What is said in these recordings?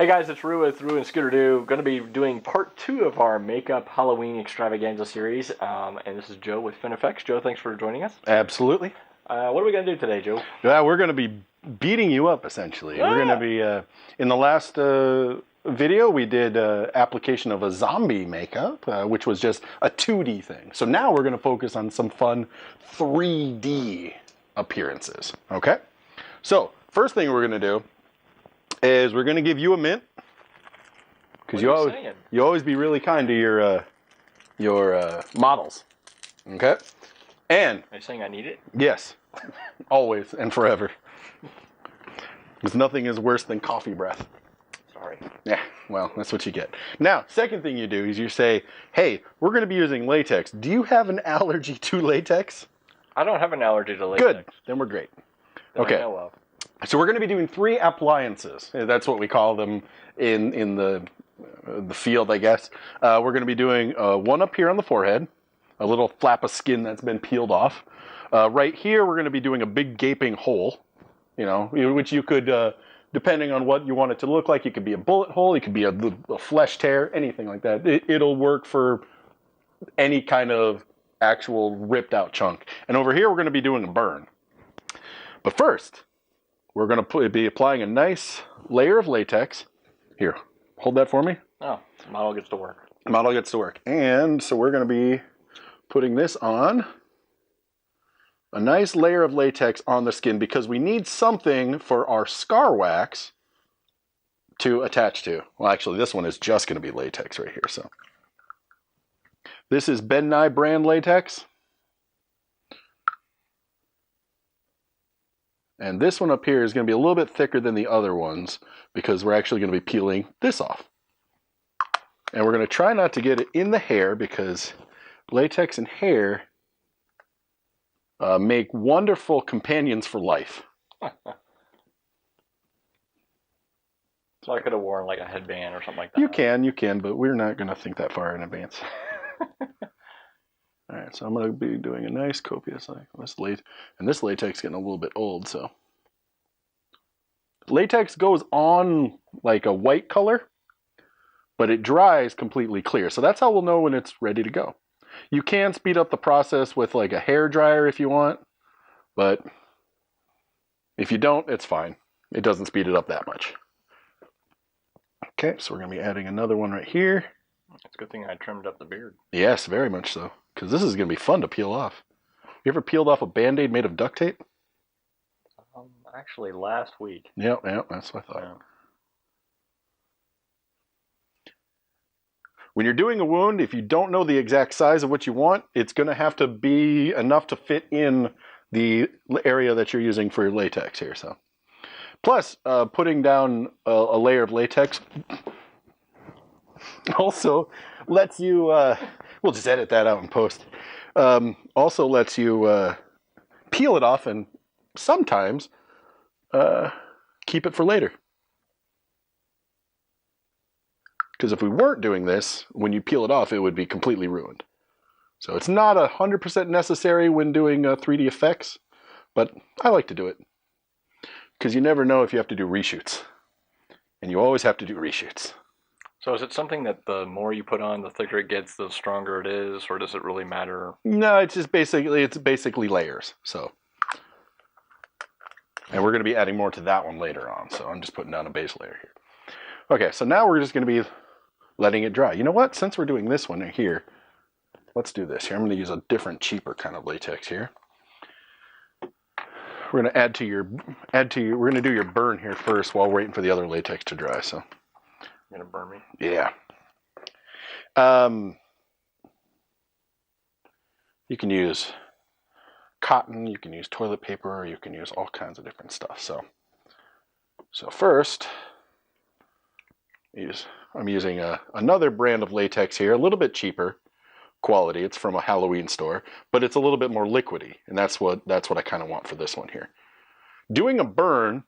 Hey guys, it's Rue with Rue and Scooter Doo. Going to be doing part 2 of our makeup Halloween extravaganza series. And this is Joe with FinFX. Joe, thanks for joining us. Absolutely. What are we going to do today, Joe? Yeah, we're going to be beating you up, essentially. We're going to be, in the last video, we did application of a zombie makeup, which was just a 2D thing. So now we're going to focus on some fun 3D appearances, okay? So, first thing we're going to do is we're going to give you a mint. Because you always be really kind to your models, okay? And are you saying I need it? Yes, always and forever. Because nothing is worse than coffee breath. Sorry. Yeah, well, that's what you get. Now, second thing you do is you say, hey, we're going to be using latex. Do you have an allergy to latex? I don't have an allergy to latex. Good, then we're great. Okay. I know of. So we're going to be doing 3 appliances. That's what we call them in the field, I guess. We're going to be doing one up here on the forehead, a little flap of skin that's been peeled off. Right here, we're going to be doing a big gaping hole, which you could, depending on what you want it to look like, it could be a bullet hole, it could be a flesh tear, anything like that. It'll work for any kind of actual ripped out chunk. And over here, we're going to be doing a burn. But first, we're going to be applying a nice layer of latex. Here, hold that for me. Oh, the model gets to work. The model gets to work. And so we're going to be putting this on, a nice layer of latex on the skin, because we need something for our scar wax to attach to. Well, actually, this one is just going to be latex right here. So this is Ben Nye brand latex. And this one up here is going to be a little bit thicker than the other ones because we're actually going to be peeling this off. And we're going to try not to get it in the hair because latex and hair make wonderful companions for life. So I could have worn like a headband or something like that. You can, but we're not going to think that far in advance. All right, so I'm going to be doing a nice copious like this and this latex is getting a little bit old, so latex goes on like a white color, but it dries completely clear. So that's how we'll know when it's ready to go. You can speed up the process with like a hair dryer if you want, but if you don't, it's fine. It doesn't speed it up that much. Okay, so we're going to be adding another one right here. It's a good thing I trimmed up the beard. Yes, very much so. Because this is going to be fun to peel off. You ever peeled off a Band-Aid made of duct tape? Actually, last week. Yep, that's what I thought. Yeah. When you're doing a wound, if you don't know the exact size of what you want, it's going to have to be enough to fit in the area that you're using for your latex here. So, plus, putting down a layer of latex also lets you, we'll just edit that out in post, also lets you peel it off and sometimes keep it for later. Because if we weren't doing this, when you peel it off, it would be completely ruined. So it's not 100% necessary when doing 3D effects, but I like to do it. Because you never know if you have to do reshoots. And you always have to do reshoots. So is it something that the more you put on, the thicker it gets, the stronger it is, or does it really matter? No, it's basically layers. So, and we're going to be adding more to that one later on. So I'm just putting down a base layer here. Okay, so now we're just going to be letting it dry. You know what? Since we're doing this one here, let's do this here. I'm going to use a different, cheaper kind of latex here. We're going to we're going to do your burn here first while we're waiting for the other latex to dry. So. You're gonna burn me? Yeah. You can use cotton, you can use toilet paper, you can use all kinds of different stuff. So first, I'm using another brand of latex here, a little bit cheaper quality. It's from a Halloween store, but it's a little bit more liquidy, and that's what I kind of want for this one here. Doing a burn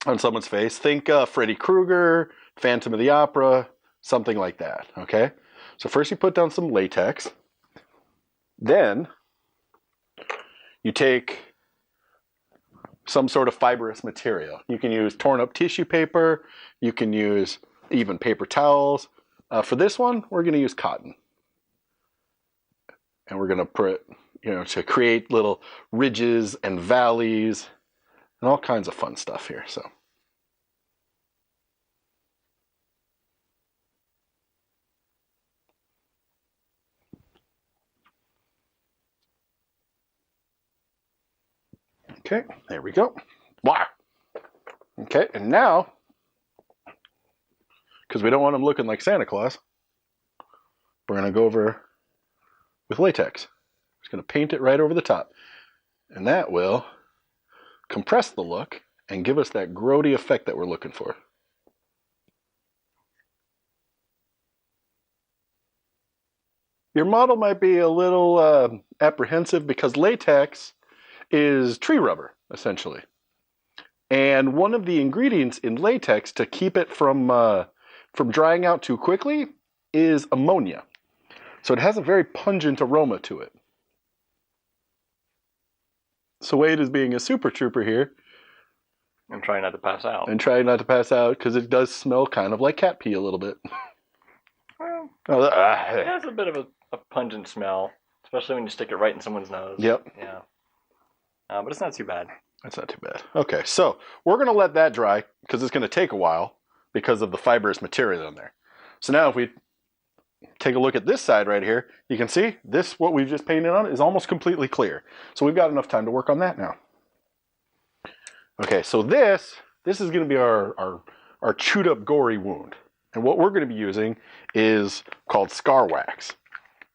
on someone's face, think Freddy Krueger, Phantom of the Opera, something like that, okay? So first you put down some latex. Then you take some sort of fibrous material. You can use torn up tissue paper. You can use even paper towels. For this one, we're going to use cotton. And we're going to put, to create little ridges and valleys and all kinds of fun stuff here. So. Okay, there we go. Wow. Okay, and now, because we don't want them looking like Santa Claus, we're going to go over with latex. Just going to paint it right over the top. And that will compress the look and give us that grody effect that we're looking for. Your model might be a little apprehensive because latex is tree rubber, essentially. And one of the ingredients in latex to keep it from drying out too quickly is ammonia. So it has a very pungent aroma to it. So Wade is being a super trooper here. I'm trying not to pass out. And trying not to pass out because it does smell kind of like cat pee a little bit. Well, it has a bit of a pungent smell, especially when you stick it right in someone's nose. Yep. Yeah. But it's not too bad. That's not too bad. Okay, so we're going to let that dry because it's going to take a while because of the fibrous material in there. So now if we take a look at this side right here, you can see this, what we've just painted on, is almost completely clear. So we've got enough time to work on that now. Okay, so this is going to be our chewed up gory wound. And what we're going to be using is called scar wax,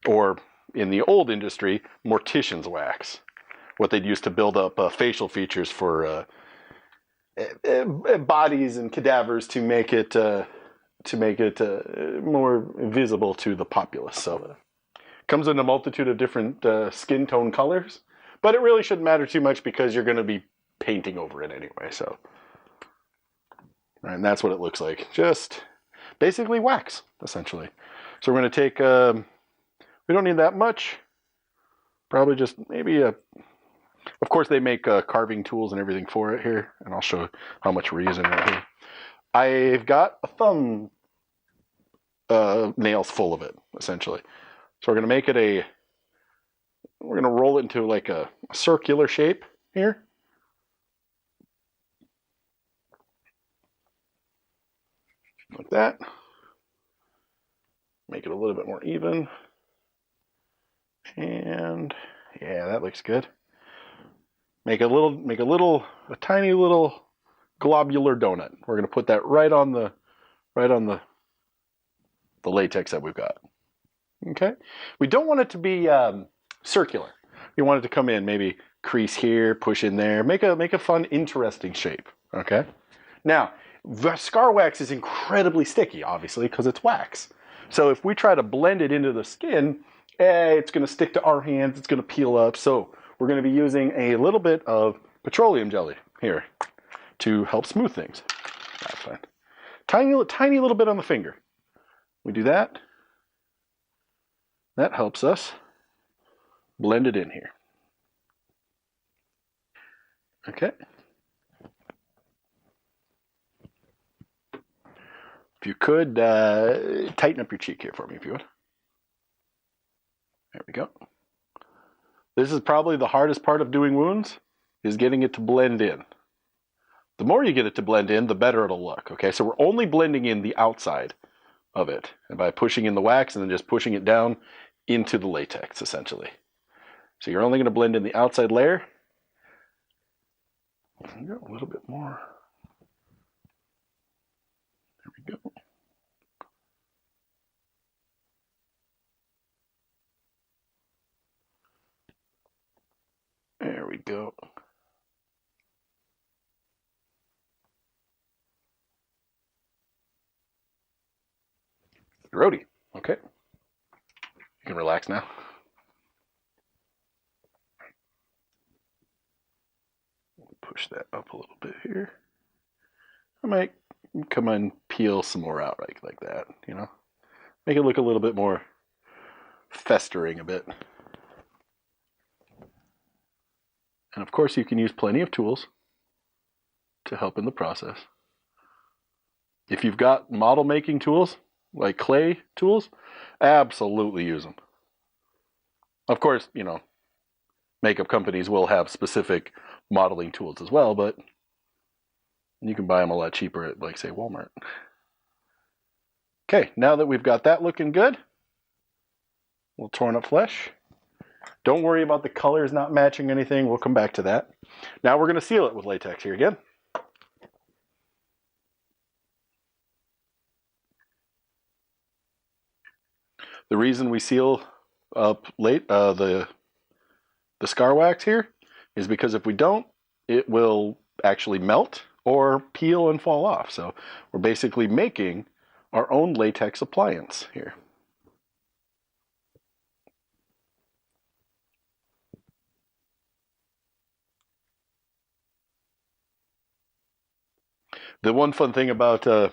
or in the old industry, mortician's wax. What they'd use to build up facial features for bodies and cadavers to make it more visible to the populace. So it comes in a multitude of different skin tone colors, but it really shouldn't matter too much because you're going to be painting over it anyway. So, and that's what it looks like. Just basically wax, essentially. So we're going to take. We don't need that much. Probably just maybe a. Of course, they make carving tools and everything for it here, and I'll show how much we're using right here. I've got a thumb nails full of it, essentially. So we're going to make it we're going to roll it into like a circular shape here. Like that. Make it a little bit more even. And yeah, that looks good. Make a tiny little globular donut. We're going to put that right on the latex that we've got. Okay. We don't want it to be circular. We want it to come in, maybe crease here, push in there, make a fun, interesting shape. Okay. Now, the scar wax is incredibly sticky, obviously, because it's wax. So if we try to blend it into the skin, it's going to stick to our hands. It's going to peel up. So we're going to be using a little bit of petroleum jelly here to help smooth things. That's fine. Tiny little bit on the finger. We do that. That helps us blend it in here. Okay. If you could, tighten up your cheek here for me, if you would. There we go. This is probably the hardest part of doing wounds, is getting it to blend in. The more you get it to blend in, the better it'll look. Okay, so we're only blending in the outside of it, and by pushing in the wax and then just pushing it down into the latex, essentially. So you're only going to blend in the outside layer. There we go, a little bit more. There we go. There we go. Grody. Okay. You can relax now. Push that up a little bit here. I might come and peel some more out like that, you know. Make it look a little bit more festering a bit. And of course you can use plenty of tools to help in the process. If you've got model making tools, like clay tools, absolutely use them. Of course, you know, makeup companies will have specific modeling tools as well, but you can buy them a lot cheaper at, like, say, Walmart. Okay, now that we've got that looking good, we'll torn up flesh. Don't worry about the colors not matching anything. We'll come back to that. Now we're going to seal it with latex here again. The reason we seal up the scar wax here is because if we don't, it will actually melt or peel and fall off. So we're basically making our own latex appliance here. The one fun thing about, well,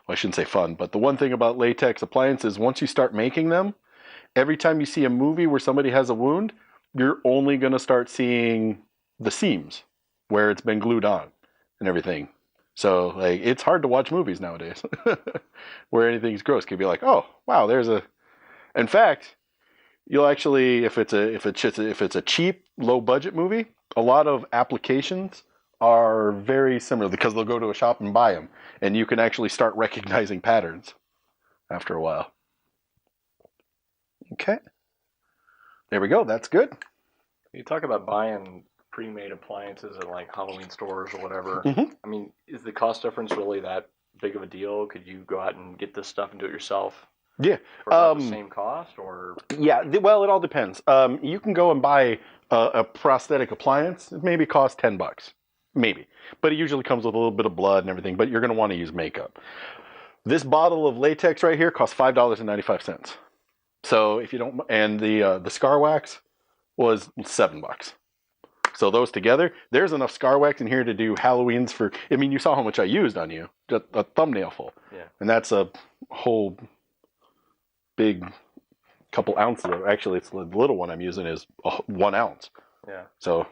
I shouldn't say fun, but the one thing about latex appliances, once you start making them, every time you see a movie where somebody has a wound, you're only going to start seeing the seams where it's been glued on and everything. So, like, it's hard to watch movies nowadays where anything's gross. Could be like, oh, wow, there's a. In fact, you'll actually, if it's a cheap, low budget movie, a lot of applications are very similar because they'll go to a shop and buy them, and you can actually start recognizing patterns after a while. Okay, there we go. That's good. You talk about buying pre-made appliances at like Halloween stores or whatever. Mm-hmm. I mean, is the cost difference really that big of a deal? Could you go out and get this stuff and do it yourself? Yeah. For about the same cost, or? Yeah, well, it all depends. You can go and buy a prosthetic appliance. It maybe costs $10, maybe, but it usually comes with a little bit of blood and everything. But you're going to want to use makeup. This bottle of latex right here costs $5.95. So if you don't, and the scar wax was $7. So those together, there's enough scar wax in here to do Halloweens for. I mean, you saw how much I used on you, just a thumbnail full. Yeah. And that's a whole big couple ounces. Actually, it's the little one I'm using is 1 ounce. Yeah. So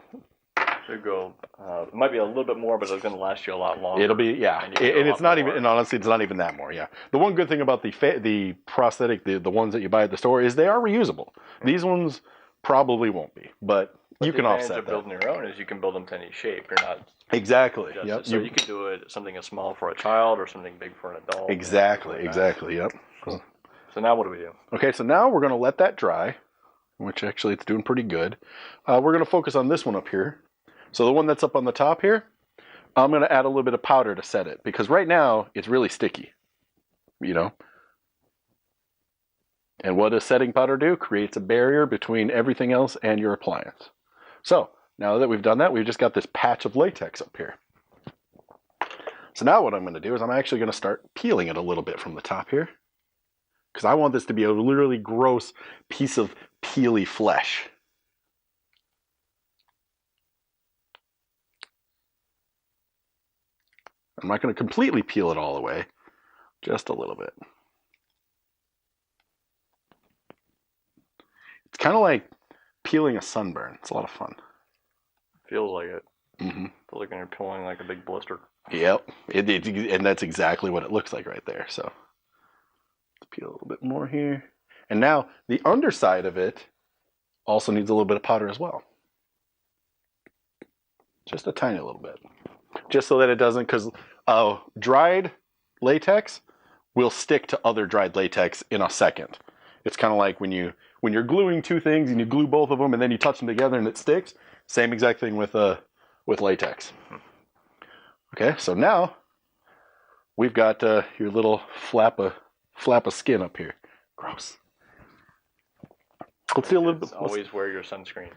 should go. It might be a little bit more, but it's going to last you a lot longer. It'll be, yeah, and it's not even. And honestly, it's not even that more. Yeah. The one good thing about the prosthetic, the ones that you buy at the store, is they are reusable. Mm-hmm. These ones probably won't be, but you can offset that. The advantage of building your own is you can build them to any shape. You're not exactly. Yep. So you could do it something small for a child or something big for an adult. Exactly. Exactly. Yep. So now what do we do? Okay, so now we're going to let that dry, which actually it's doing pretty good. We're going to focus on this one up here. So the one that's up on the top here, I'm going to add a little bit of powder to set it, because right now it's really sticky, you know. And what does setting powder do? Creates a barrier between everything else and your appliance. So now that we've done that, we've just got this patch of latex up here. So now what I'm going to do is I'm actually going to start peeling it a little bit from the top here, because I want this to be a literally gross piece of peely flesh. I'm not going to completely peel it all away, just a little bit. It's kind of like peeling a sunburn. It's a lot of fun. Feels like it. Mm-hmm. Feels like you're peeling like a big blister. Yep, and that's exactly what it looks like right there. So let's peel a little bit more here. And now the underside of it also needs a little bit of powder as well. Just a tiny little bit. Just so that it doesn't, because dried latex will stick to other dried latex in a second. It's kind of like when you're gluing two things and you glue both of them and then you touch them together and it sticks. Same exact thing with latex. Okay, so now we've got your little flap of skin up here. Gross. Let's do a little bit. Always wear your sunscreen.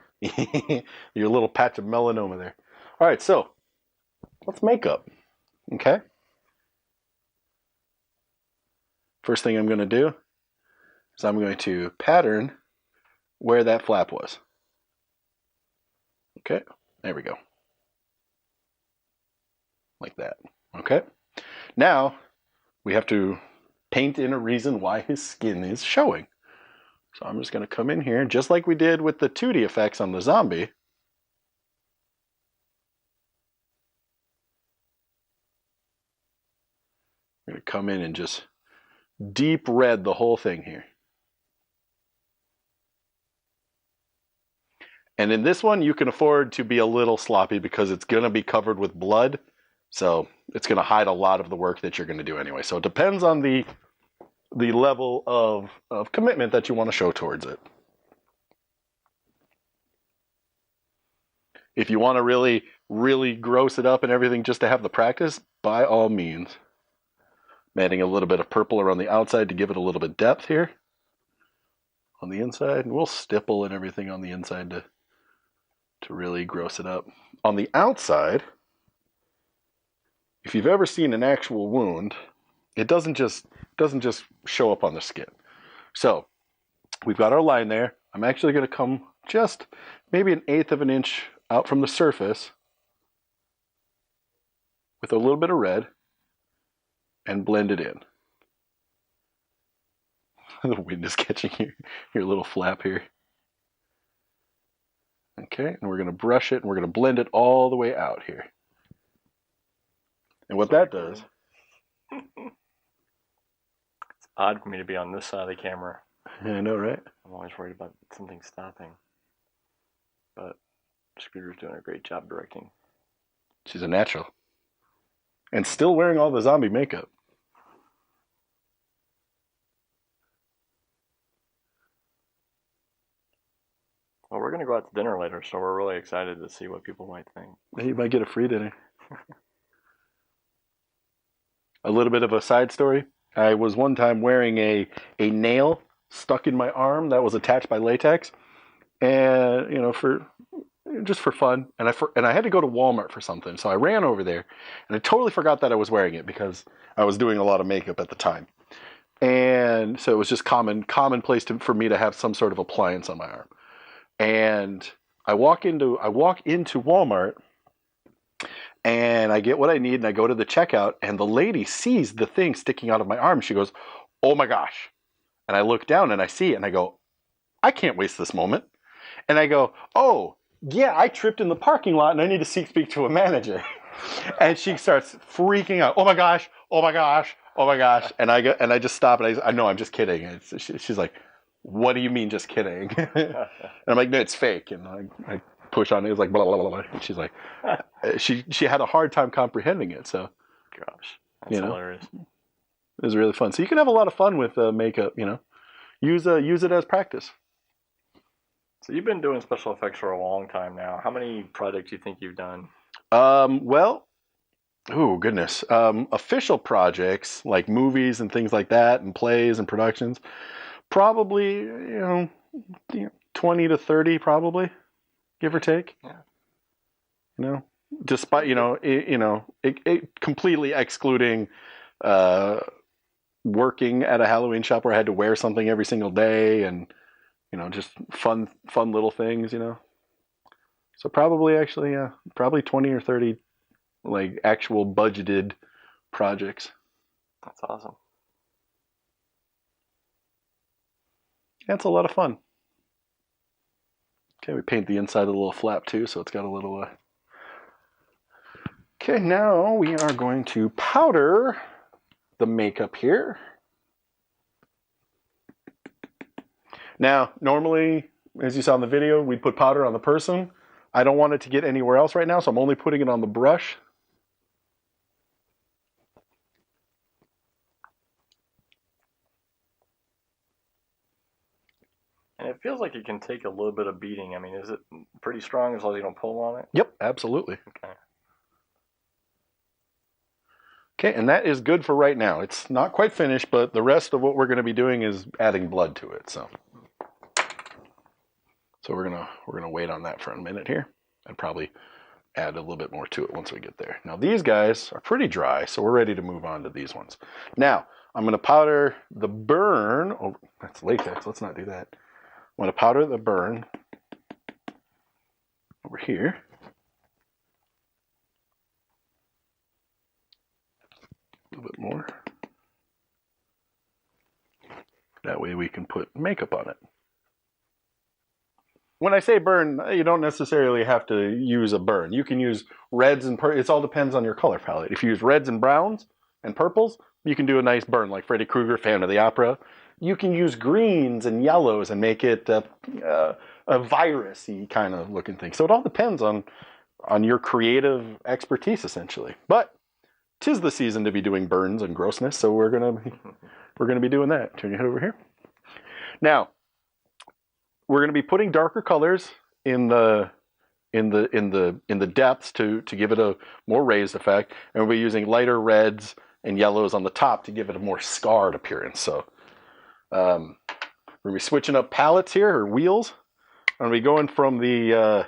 Your little patch of melanoma there. All right, so let's make up. Okay. First thing I'm going to do is I'm going to pattern where that flap was. Okay, there we go. Like that. Okay. Now we have to paint in a reason why his skin is showing. So I'm just going to come in here, just like we did with the 2D effects on the zombie. I'm going to come in and just deep red the whole thing here. And in this one, you can afford to be a little sloppy because it's going to be covered with blood. So it's going to hide a lot of the work that you're going to do anyway. So it depends on the level of commitment that you want to show towards it. If you want to really, really gross it up and everything just to have the practice, by all means. I'm adding a little bit of purple around the outside to give it a little bit of depth here. On the inside, and we'll stipple and everything on the inside to really gross it up. On the outside, if you've ever seen an actual wound, it doesn't just show up on the skin. So we've got our line there. I'm actually going to come just maybe 1/8 of an inch out from the surface with a little bit of red and blend it in. The wind is catching your little flap here. Okay, and we're going to brush it and we're going to blend it all the way out here. And what that does... It's odd for me to be on this side of the camera. Yeah, I know, right? I'm always worried about something stopping. But Scooter's doing a great job directing. She's a natural. And still wearing all the zombie makeup. Well, we're going to go out to dinner later, so we're really excited to see what people might think. You might get a free dinner. A little bit of a side story. I was one time wearing a nail stuck in my arm that was attached by latex, and just for fun. And I had to go to Walmart for something, so I ran over there, and I totally forgot that I was wearing it because I was doing a lot of makeup at the time, and so it was just commonplace for me to have some sort of appliance on my arm. And I walk into Walmart. And I get what I need, and I go to the checkout, and the lady sees the thing sticking out of my arm. She goes, "Oh my gosh." And I look down, and I see it, and I go, "I can't waste this moment." And I go, "Oh, yeah, I tripped in the parking lot, and I need to speak to a manager." And she starts freaking out. "Oh my gosh, oh my gosh, oh my gosh." And I just stop, and I know I'm just kidding. She's like, "What do you mean just kidding?" And I'm like, "No, it's fake." And I push on it. It was like blah blah blah blah. And she's like, she had a hard time comprehending it. So, gosh, that's hilarious. It was really fun. So you can have a lot of fun with makeup. Use it as practice. So you've been doing special effects for a long time now. How many projects do you think you've done? Well, oh goodness, official projects like movies and things like that, and plays and productions, probably 20 to 30, probably. Give or take. Yeah. Despite it completely excluding working at a Halloween shop where I had to wear something every single day, and just fun little things. So probably 20 or 30 like actual budgeted projects. That's awesome. Yeah, it's a lot of fun. Okay, we paint the inside of the little flap too, so it's got a little... Okay, now we are going to powder the makeup here. Now, normally, as you saw in the video, we'd put powder on the person. I don't want it to get anywhere else right now, so I'm only putting it on the brush. And it feels like it can take a little bit of beating. I mean, is it pretty strong as long as you don't pull on it? Yep, absolutely. Okay. Okay, and that is good for right now. It's not quite finished, but the rest of what we're going to be doing is adding blood to it. So we're gonna wait on that for a minute here, and probably add a little bit more to it once we get there. Now these guys are pretty dry, so we're ready to move on to these ones. Now I'm going to powder the burn. Oh, that's latex. Let's not do that. I'm going to powder the burn over here. A little bit more. That way we can put makeup on it. When I say burn, you don't necessarily have to use a burn. You can use reds and it all depends on your color palette. If you use reds and browns, and purples, you can do a nice burn like Freddy Krueger, Phantom of the Opera. You can use greens and yellows and make it a virus-y kind of looking thing. So it all depends on your creative expertise, essentially. But 'tis the season to be doing burns and grossness, so we're gonna be doing that. Turn your head over here. Now, we're gonna be putting darker colors in the depths to give it a more raised effect, and we'll be using lighter reds and yellows on the top to give it a more scarred appearance. So we're gonna be switching up palettes here, or wheels. I'm gonna be going from the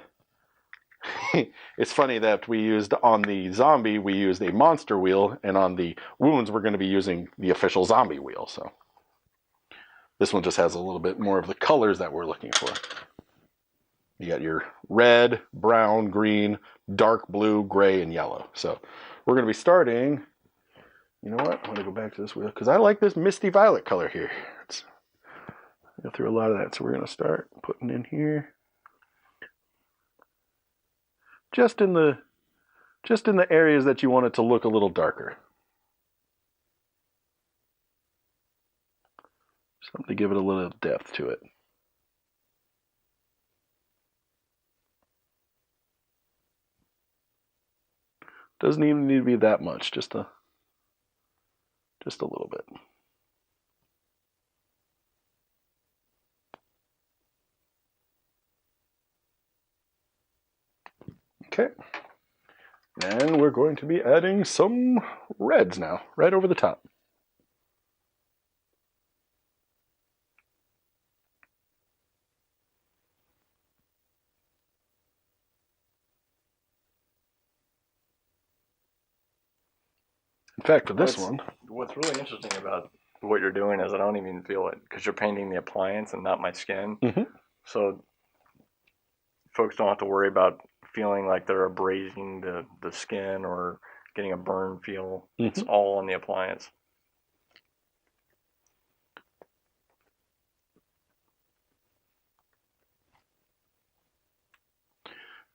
it's funny that we used on the zombie, we used a monster wheel, and on the wounds, we're going to be using the official zombie wheel. So this one just has a little bit more of the colors that we're looking for. You got your red, brown, green, dark blue, gray, and yellow. So we're going to be starting, you know what? I'm going to go back to this wheel because I like this misty violet color here. Let's go through a lot of that. So we're going to start putting in here. Just in the areas that you want it to look a little darker. Something to give it a little depth to it. Doesn't even need to be that much, just a little bit. Okay. And we're going to be adding some reds now, right over the top. In fact, for this one, what's really interesting about what you're doing is I don't even feel it because you're painting the appliance and not my skin. Mm-hmm. So folks don't have to worry about feeling like they're abrasing the skin or getting a burn feel. Mm-hmm. It's all on the appliance.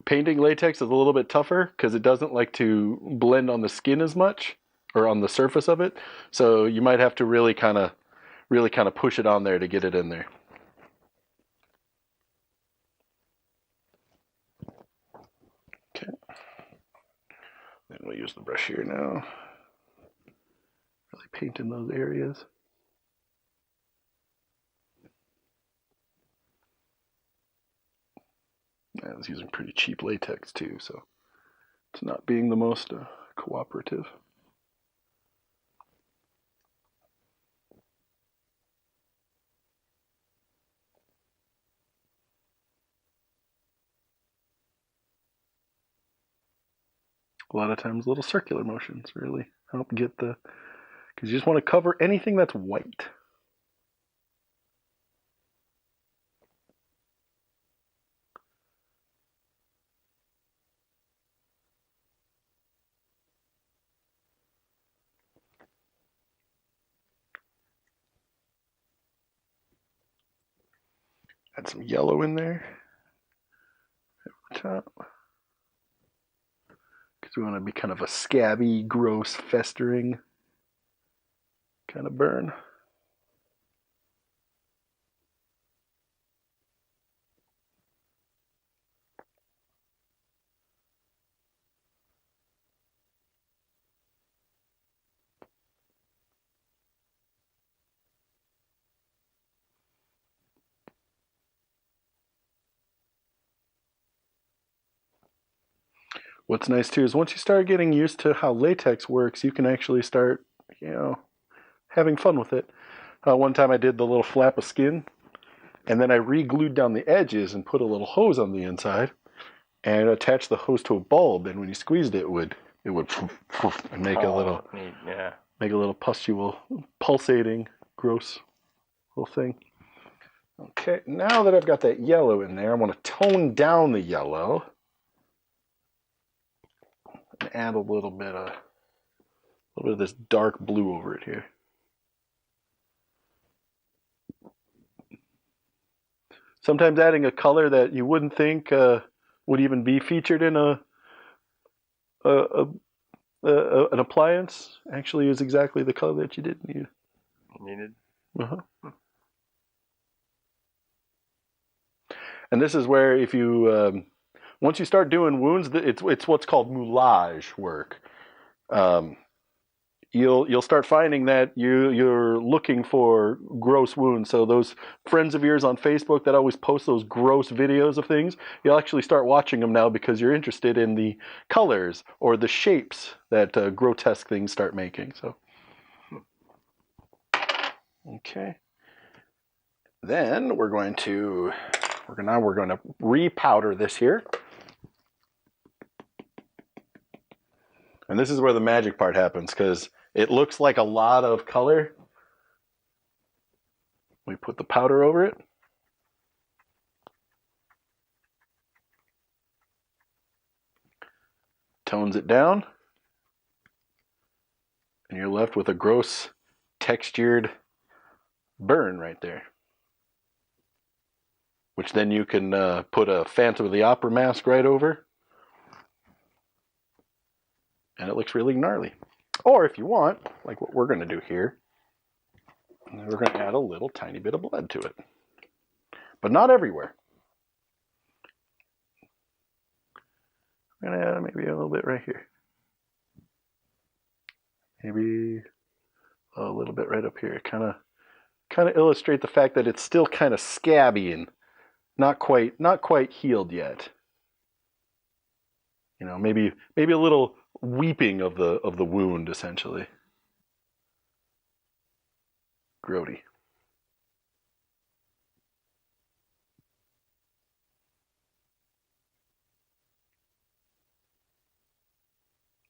Painting latex is a little bit tougher because it doesn't like to blend on the skin as much or on the surface of it. So you might have to really kind of push it on there to get it in there. Okay. Then we'll use the brush here now. Really paint in those areas. I was using pretty cheap latex too, so it's not being the most cooperative. A lot of times little circular motions really help get the, because you just want to cover anything that's white. Add some yellow in there over top. Because we want to be kind of a scabby, gross, festering kind of burn. What's nice too is once you start getting used to how latex works, you can actually start, having fun with it. One time I did the little flap of skin, and then I re-glued down the edges and put a little hose on the inside, and attached the hose to a bulb. And when you squeezed it, it would and make a little, neat. Yeah, make a little pustule, pulsating, gross little thing. Okay, now that I've got that yellow in there, I want to tone down the yellow. And add a little bit of this dark blue over it here. Sometimes adding a color that you wouldn't think would even be featured in a an appliance actually is exactly the color that you did need. Needed. Uh-huh. And this is where if you once you start doing wounds, it's what's called moulage work. You'll start finding that you're looking for gross wounds. So those friends of yours on Facebook that always post those gross videos of things, you'll actually start watching them now because you're interested in the colors or the shapes that grotesque things start making. So, okay. Then we're going to repowder this here. And this is where the magic part happens because it looks like a lot of color. We put the powder over it. Tones it down. And you're left with a gross textured burn right there. Which then you can put a Phantom of the Opera mask right over. And it looks really gnarly. Or if you want, like what we're going to do here, we're going to add a little tiny bit of blood to it. But not everywhere. I'm going to add maybe a little bit right here. Maybe a little bit right up here. Kind of illustrate the fact that it's still kind of scabby and not quite healed yet. You know, maybe a little weeping of the wound essentially. Grody.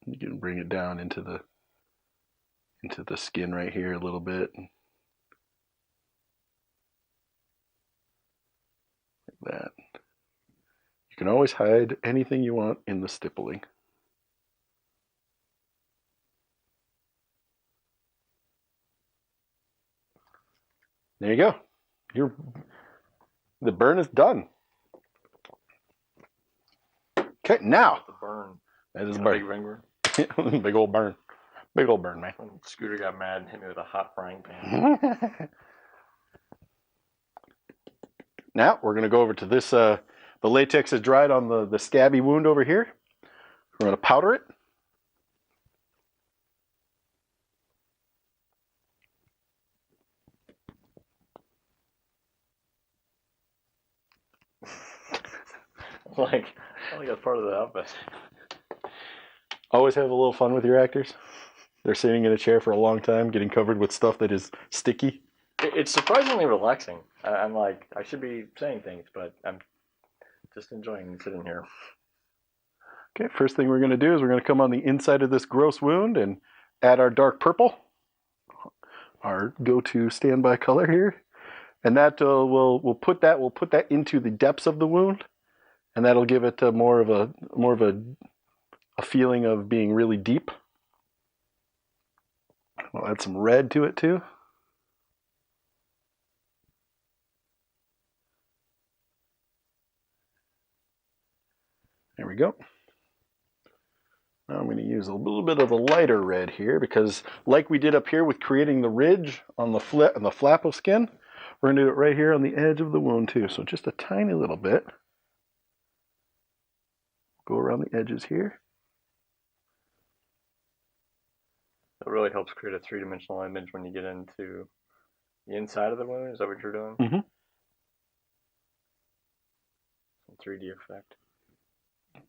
You can bring it down into the skin right here a little bit. Like that. You can always hide anything you want in the stippling. There you go. The burn is done. Okay, now. The burn. That is a Big burn. burn. Big old burn. Big old burn, man. When Scooter got mad and hit me with a hot frying pan. Now we're going to go over to this. The latex is dried on the scabby wound over here. We're going to powder it. I think that's part of the outfit. Always have a little fun with your actors. They're sitting in a chair for a long time, getting covered with stuff that is sticky. It's surprisingly relaxing. I'm like, I should be saying things, but I'm just enjoying sitting here. Okay, first thing we're going to do is we're going to come on the inside of this gross wound and add our dark purple, our go-to standby color here, and that we'll put that into the depths of the wound, and that'll give it more of a feeling of being really deep. We'll add some red to it too. There we go. Now I'm going to use a little bit of a lighter red here because like we did up here with creating the ridge on the flap of skin, we're going to do it right here on the edge of the wound too. So just a tiny little bit. Go around the edges here. It really helps create a three-dimensional image when you get into the inside of the wound. Is that what you're doing? Mm-hmm. 3D effect.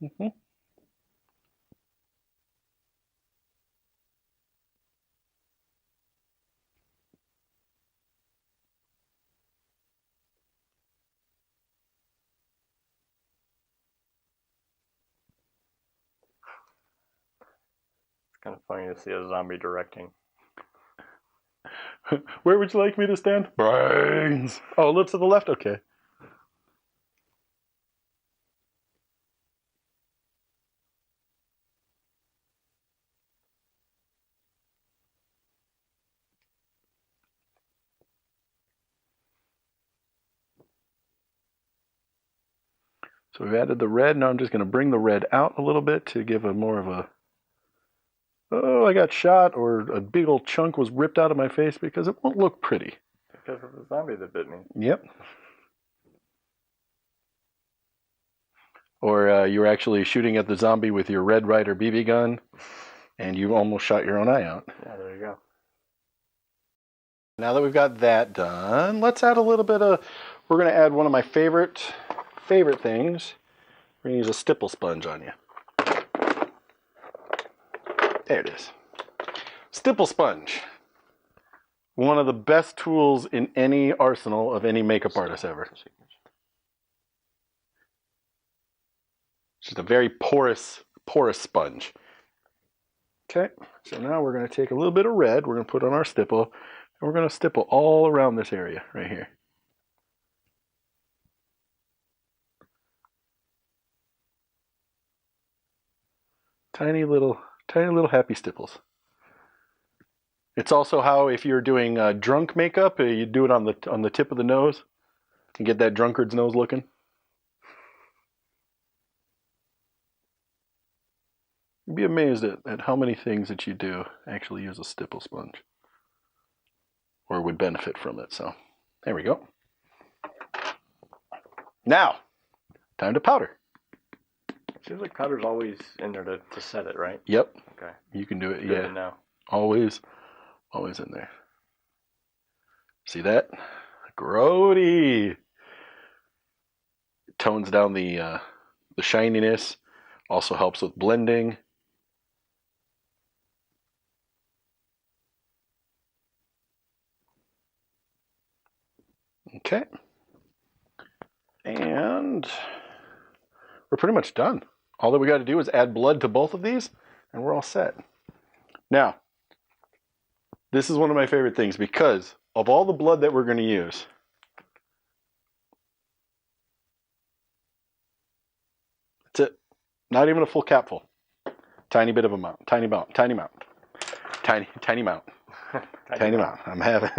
Mm-hmm. It's kind of funny to see a zombie directing. Where would you like me to stand? Brains. Oh, look to the left. Okay. So we've added the red. Now I'm just going to bring the red out a little bit to give a more of a I got shot or a big old chunk was ripped out of my face because it won't look pretty. Because of the zombie that bit me. Yep. Or you were actually shooting at the zombie with your Red Ryder BB gun, and you almost shot your own eye out. Yeah, there you go. Now that we've got that done, let's add a little bit of, we're going to add one of my favorite things. We're going to use a stipple sponge on you. There it is. Stipple sponge. One of the best tools in any arsenal of any makeup artist ever. It's just a very porous sponge. Okay, so now we're going to take a little bit of red, we're going to put on our stipple, and we're going to stipple all around this area right here. Tiny little happy stipples. It's also how, if you're doing drunk makeup, you do it on the tip of the nose and get that drunkard's nose looking. You'd be amazed at how many things that you do actually use a stipple sponge or would benefit from it. So there we go. Now, time to powder. Seems like powder's always in there to set it, right? Yep. Okay. You can do it. Good Yeah. to know. Always in there. See that? Grody. It tones down the shininess. Also helps with blending. Okay. And we're pretty much done. All that we got to do is add blood to both of these, and we're all set. Now, this is one of my favorite things because of all the blood that we're going to use, that's it. Not even a full capful. Tiny bit of amount. Tiny amount. Tiny amount. Tiny amount. Tiny amount. I'm having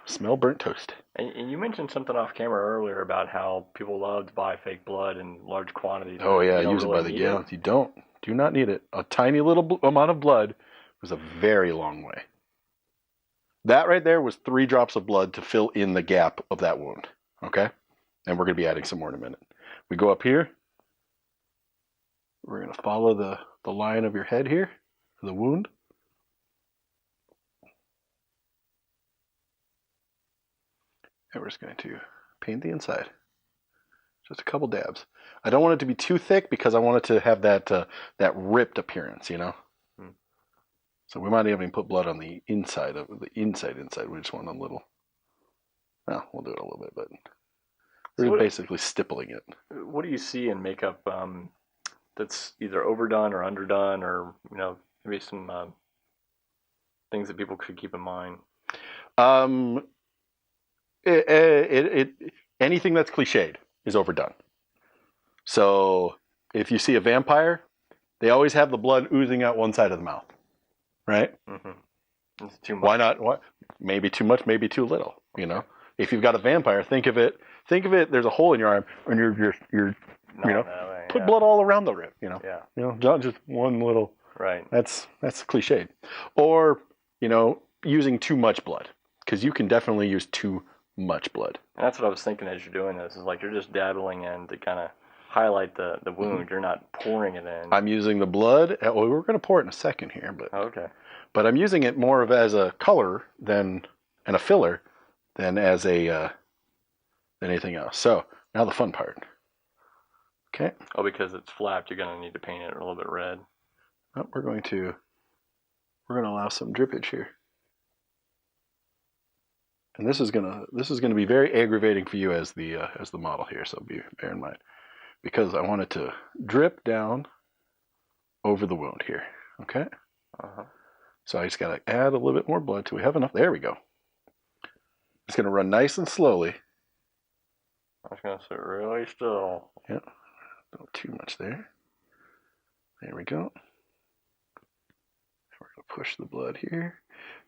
smell burnt toast. And you mentioned something off camera earlier about how people love to buy fake blood in large quantities. Oh yeah, use it by the gallons. You do not need it. A tiny little amount of blood was a very long way. That right there was 3 drops of blood to fill in the gap of that wound. Okay? And we're going to be adding some more in a minute. We go up here. We're going to follow the line of your head here, the wound. And we're just going to paint the inside. Just a couple dabs. I don't want it to be too thick because I want it to have that ripped appearance, you know? So we might even put blood on the inside of the inside. We just want a little. Well, we'll do it a little bit, but we're basically stippling it. What do you see in makeup that's either overdone or underdone, or maybe some things that people should keep in mind? Anything that's cliched is overdone. So if you see a vampire, they always have the blood oozing out one side of the mouth. Right? Mm-hmm. It's too much. Why not? What? Maybe too much, maybe too little. You know, if you've got a vampire, think of it. There's a hole in your arm, and you're put blood all around the rib. Not just one little. Right. That's cliched. Or using too much blood, because you can definitely use too much blood. And that's what I was thinking as you're doing this. Is like you're just dabbling in to kind of highlight the wound. Mm-hmm. You're not pouring it in. I'm using the blood. Well, we're going to pour it in a second here, but okay. But I'm using it more of as a color and a filler than as than anything else. So now the fun part. Okay. Oh, because it's flapped, you're going to need to paint it a little bit red. Oh, we're going to allow some drippage here. And this is gonna be very aggravating for you as the model here. So bear in mind. Because I want it to drip down over the wound here, okay? Uh-huh. So I just got to add a little bit more blood till we have enough. There we go. It's going to run nice and slowly. I was going to sit really still. Yeah, not too much there. There we go. We're going to push the blood here.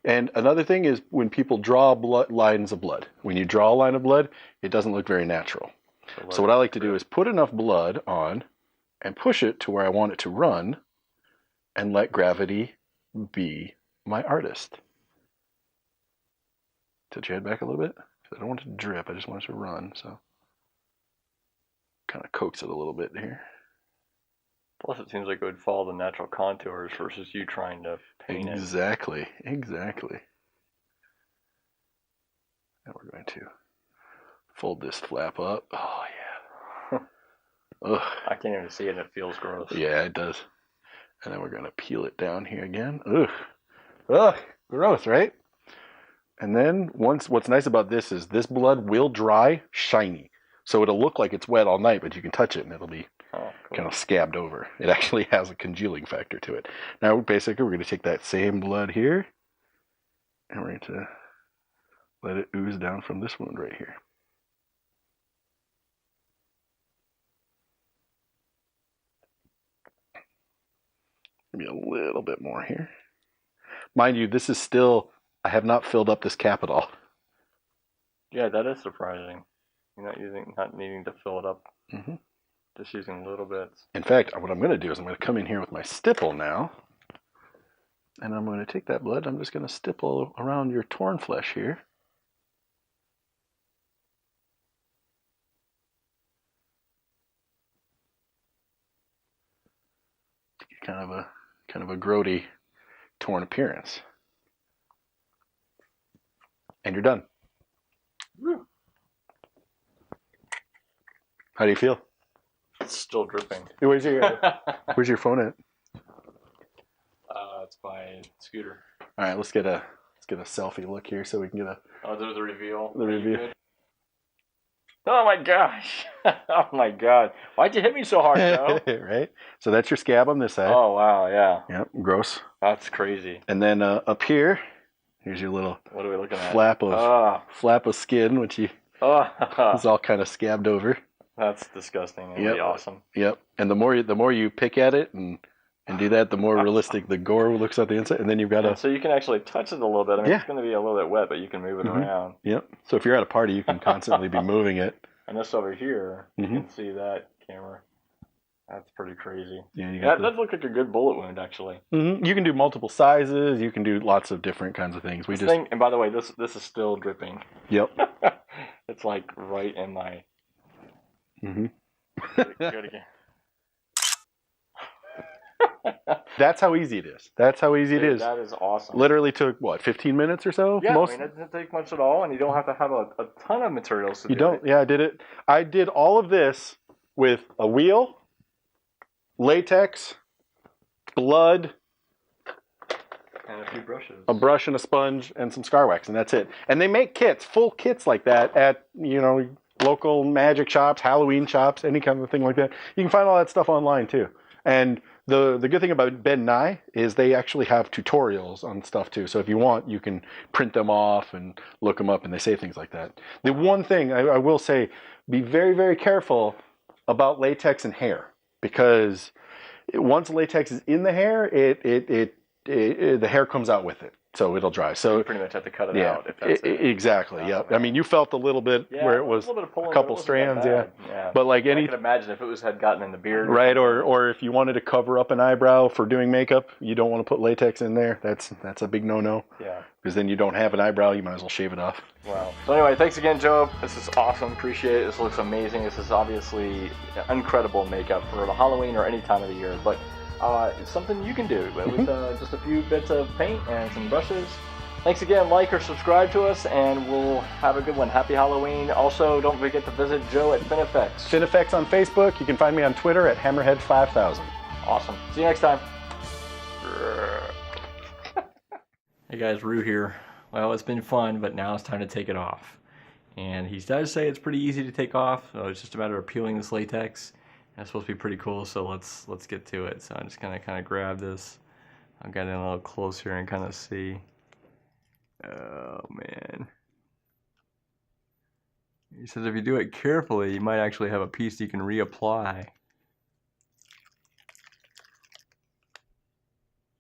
And another thing is when people draw lines of blood. When you draw a line of blood, it doesn't look very natural. So what I like to do is put enough blood on and push it to where I want it to run, and let gravity be my artist. Tilt your head back a little bit. I don't want it to drip, I just want it to run, so kind of coax it a little bit here. Plus, it seems like it would follow the natural contours versus you trying to paint it. Exactly. And we're going to fold this flap up. Oh, yeah. Ugh. I can't even see it, and it feels gross. Yeah, it does. And then we're going to peel it down here again. Ugh, gross, right? And then what's nice about this is this blood will dry shiny. So it'll look like it's wet all night, but you can touch it and it'll be kind of scabbed over. It actually has a congealing factor to it. Now, basically, we're going to take that same blood here and we're going to let it ooze down from this wound right here. Maybe a little bit more here. Mind you, this is still, I have not filled up this cap at all. Yeah, that is surprising. You're not needing to fill it up. Mm-hmm. Just using little bits. In fact, what I'm going to do is I'm going to come in here with my stipple now. And I'm going to take that blood. I'm just going to stipple around your torn flesh here. To get kind of a grody, torn appearance. And you're done. Woo. How do you feel? It's still dripping. Where's your phone at? It's my scooter. All right, let's get a selfie look here so we can get a. Oh, there's the reveal. The reveal. Oh my gosh! Oh my god! Why'd you hit me so hard, Joe? Right. So that's your scab on this side. Oh wow! Yeah. Yep. Gross. That's crazy. And then up here, here's your little. What are we looking at? Flap of skin, which is all kind of scabbed over. That's disgusting. That'd be awesome. Yep. And the more you pick at it and do that, the more realistic the gore looks on the inside. And then you've got to. So you can actually touch it a little bit. I mean, it's going to be a little bit wet, but you can move it around. Yep. So if you're at a party, you can constantly be moving it. And this over here, you can see that camera. That's pretty crazy. Yeah, that does look like a good bullet wound, actually. Mm-hmm. You can do multiple sizes. You can do lots of different kinds of things. And by the way, this is still dripping. Yep. It's like right in my. Mm-hmm. Good again. That's how easy it is. It is. That is awesome. Literally took, 15 minutes or so? Yeah, I mean, it doesn't take much at all, and you don't have to have a ton of materials to do it. You don't? Yeah, I did all of this with a wheel, latex, blood, and a few brushes. A brush and a sponge and some scar wax, and that's it. And they make kits, full kits like that at, local magic shops, Halloween shops, any kind of thing like that. You can find all that stuff online too. And the good thing about Ben Nye is they actually have tutorials on stuff too. So if you want, you can print them off and look them up, and they say things like that. The one thing I will say, be very, very careful about latex and hair, because once latex is in the hair, the hair comes out with it. So it'll dry. So you pretty much have to cut it out. If that's exactly. Yeah. I mean, you felt a little bit where it was a couple strands. Yeah. But like I can imagine if it had gotten in the beard. Right. Or if you wanted to cover up an eyebrow for doing makeup, you don't want to put latex in there. That's a big no-no. Yeah. Because then you don't have an eyebrow. You might as well shave it off. Wow. So anyway, thanks again, Joe. This is awesome. Appreciate it. This looks amazing. This is obviously incredible makeup for the Halloween or any time of the year. But it's something you can do with just a few bits of paint and some brushes. Thanks again. Like or subscribe to us, and we'll have a good one. Happy Halloween. Also, don't forget to visit Joe at Finifex. Finifex on Facebook. You can find me on Twitter at Hammerhead5000. Awesome. See you next time. Hey guys, Rue here. Well, it's been fun, but now it's time to take it off. And he does say it's pretty easy to take off. So it's just a matter of peeling this latex. That's supposed to be pretty cool, so let's get to it. So I'm just gonna kind of grab this. I'll get in a little closer and kind of see. Oh man. He says if you do it carefully, you might actually have a piece you can reapply.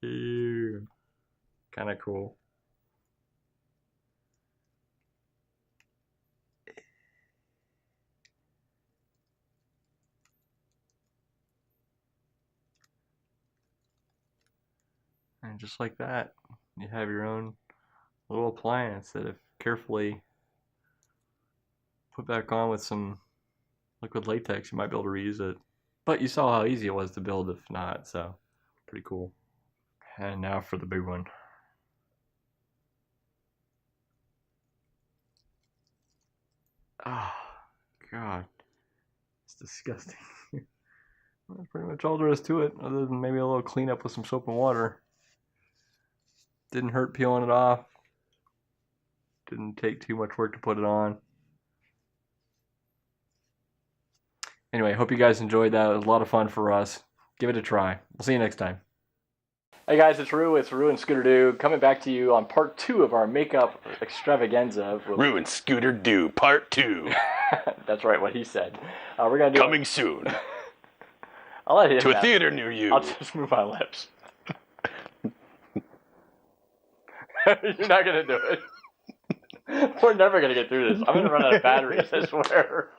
Ew. Kind of cool. And just like that, you have your own little appliance that, if carefully put back on with some liquid latex, you might be able to reuse it. But you saw how easy it was to build if not, so pretty cool. And now for the big one. Oh, God. It's disgusting. That's pretty much all there is to it, other than maybe a little cleanup with some soap and water. Didn't hurt peeling it off. Didn't take too much work to put it on. Anyway, hope you guys enjoyed that. It was a lot of fun for us. Give it a try. We'll see you next time. Hey guys, it's Rue. It's Rue and Scooter Doo coming back to you on part 2 of our makeup extravaganza. Rue and Scooter Doo, part 2. That's right, what he said. We're gonna do coming soon. I'll let him to a theater near you. I'll just move my lips. You're not gonna do it. We're never gonna get through this. I'm gonna run out of batteries, I swear.